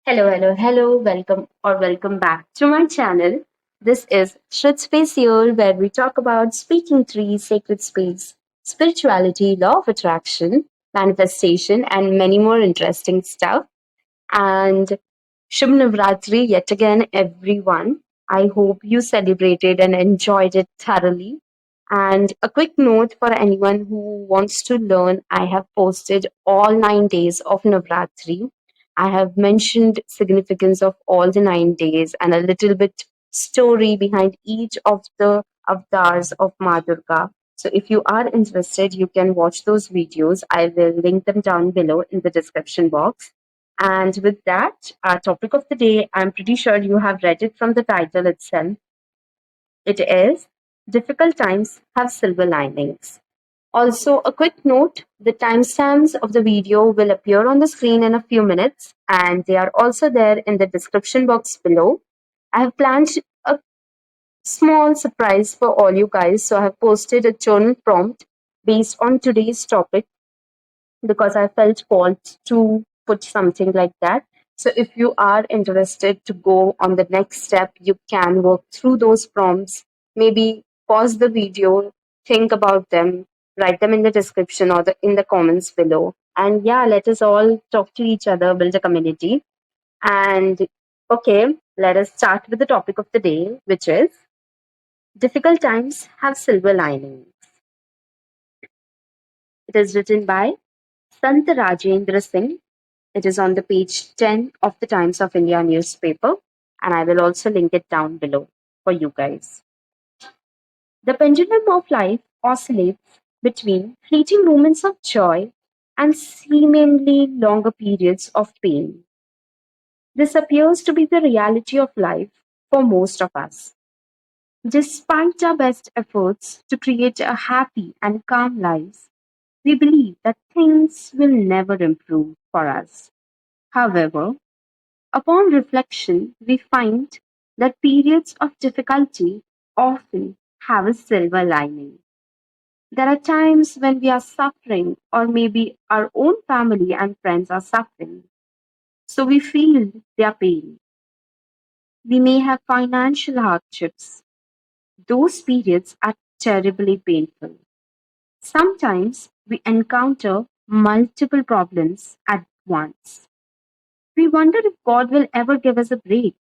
Hello, hello, hello. Welcome back to my channel. This is Shritspace here, where we talk about speaking trees, sacred space, spirituality, law of attraction, manifestation, and many more interesting stuff. And Shubh Navratri yet again, everyone. I hope you celebrated and enjoyed it thoroughly. And a quick note for anyone who wants to learn, I have posted all 9 days of Navratri. I have mentioned significance of all the 9 days and a little bit story behind each of the avatars of Ma Durga. So if you are interested, you can watch those videos. I will link them down below in the description box. And with that, our topic of the day, I'm pretty sure you have read it from the title itself. It is Difficult Times Have Silver Linings. Also, a quick note, the timestamps of the video will appear on the screen in a few minutes, and they are also there in the description box below. I have planned a small surprise for all you guys, so I have posted a journal prompt based on today's topic because I felt called to put something like that. So if you are interested to go on the next step, you can work through those prompts, maybe pause the video, think about them, write them in the description or in the comments below. And yeah, let us all talk to each other, build a community. And okay, let us start with the topic of the day, which is difficult times have silver linings. It is written by Sant Rajendra Singh. It is on the page 10 of the Times of India newspaper, and I will also link it down below for you guys. The pendulum of life oscillates between fleeting moments of joy and seemingly longer periods of pain. This appears to be the reality of life for most of us. Despite our best efforts to create a happy and calm life, we believe that things will never improve for us. However, upon reflection, we find that periods of difficulty often have a silver lining. There are times when we are suffering, or maybe our own family and friends are suffering, so we feel their pain. We may have financial hardships. Those periods are terribly painful. Sometimes we encounter multiple problems at once. We wonder if God will ever give us a break.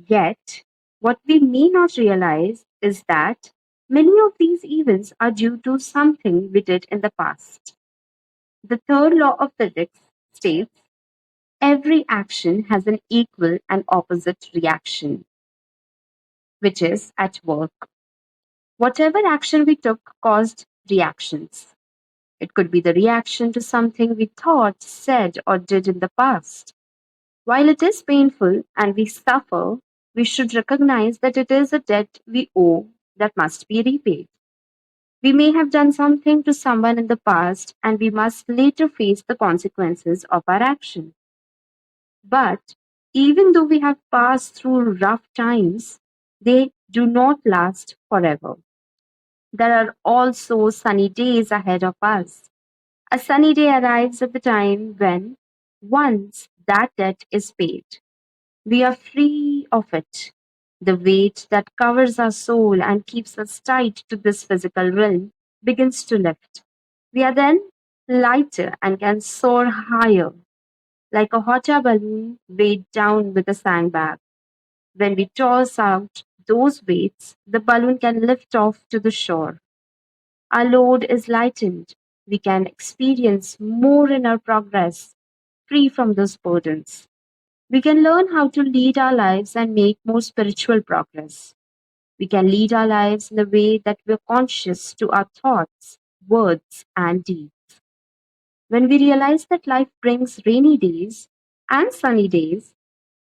Yet, what we may not realize is that many of these events are due to something we did in the past. The third law of physics states every action has an equal and opposite reaction, which is at work. Whatever action we took caused reactions. It could be the reaction to something we thought, said, or did in the past. While it is painful and we suffer, we should recognize that it is a debt we owe that must be repaid. We may have done something to someone in the past and we must later face the consequences of our action. But even though we have passed through rough times, they do not last forever. There are also sunny days ahead of us. A sunny day arrives at the time when, once that debt is paid, we are free of it. The weight that covers our soul and keeps us tied to this physical realm begins to lift. We are then lighter and can soar higher, like a hot air balloon weighed down with a sandbag. When we toss out those weights, the balloon can lift off to the shore. Our load is lightened. We can experience more in our progress, free from those burdens. We can learn how to lead our lives and make more spiritual progress. We can lead our lives in a way that we're conscious to our thoughts, words, and deeds. When we realize that life brings rainy days and sunny days,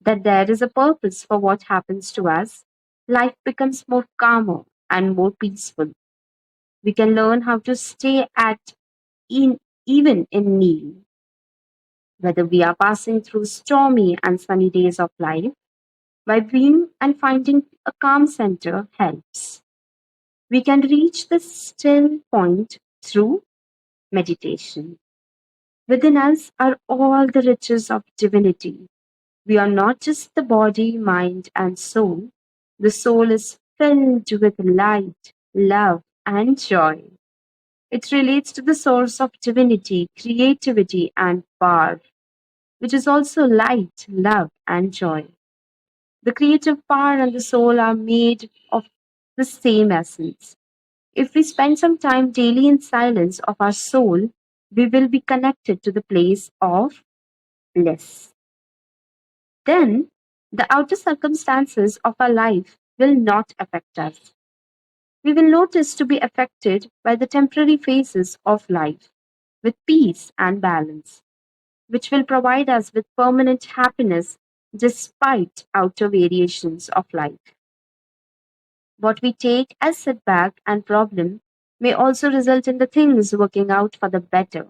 that there is a purpose for what happens to us, life becomes more calmer and more peaceful. We can learn how to stay at in, even in need, whether we are passing through stormy and sunny days of life. By being and finding a calm center helps. We can reach the still point through meditation. Within us are all the riches of divinity. We are not just the body, mind, and soul. The soul is filled with light, love, and joy. It relates to the source of divinity, creativity, and power, which is also light, love, and joy. The creative power and the soul are made of the same essence. If we spend some time daily in silence of our soul, we will be connected to the place of bliss. Then, the outer circumstances of our life will not affect us. We will notice to be affected by the temporary phases of life with peace and balance, which will provide us with permanent happiness despite outer variations of life. What we take as setback and problem may also result in the things working out for the better.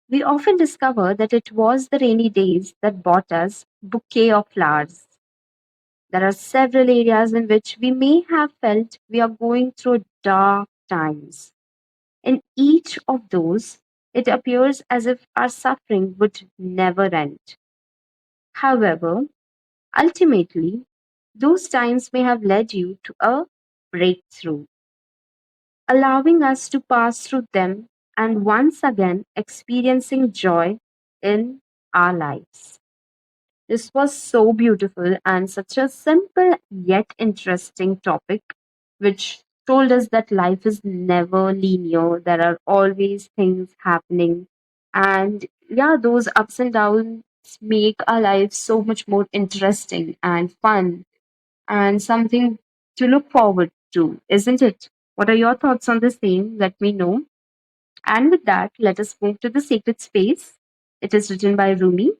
We often discover that it was the rainy days that brought us bouquet of flowers. There are several areas in which we may have felt we are going through dark times. In each of those, it appears as if our suffering would never end. However, ultimately, those times may have led you to a breakthrough, allowing us to pass through them and once again experiencing joy in our lives. This was so beautiful and such a simple yet interesting topic, which told us that life is never linear. There are always things happening. And yeah, those ups and downs make our lives so much more interesting and fun and something to look forward to, isn't it? What are your thoughts on the same? Let me know. And with that, let us move to the sacred space. It is written by Rumi.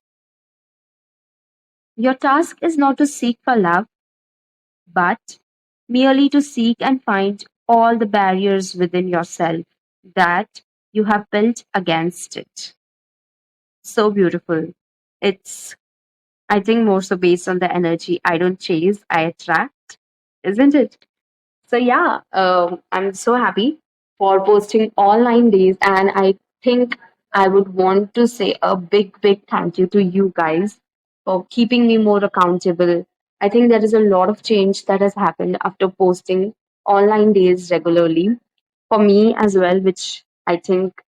Your task is not to seek for love, but merely to seek and find all the barriers within yourself that you have built against it. So beautiful. It's, I think, more so based on the energy. I don't chase, I attract, isn't it? So yeah, I'm so happy for posting all 9 days, and I think I would want to say a big, big thank you to you guys for keeping me more accountable. I think there is a lot of change that has happened after posting online days regularly for me as well, which I think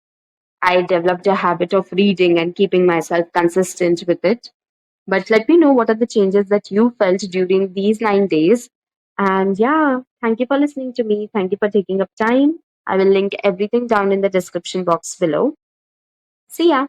I developed a habit of reading and keeping myself consistent with it. But let me know what are the changes that you felt during these 9 days. And yeah, thank you for listening to me. Thank you for taking up time. I will link everything down in the description box below. See ya.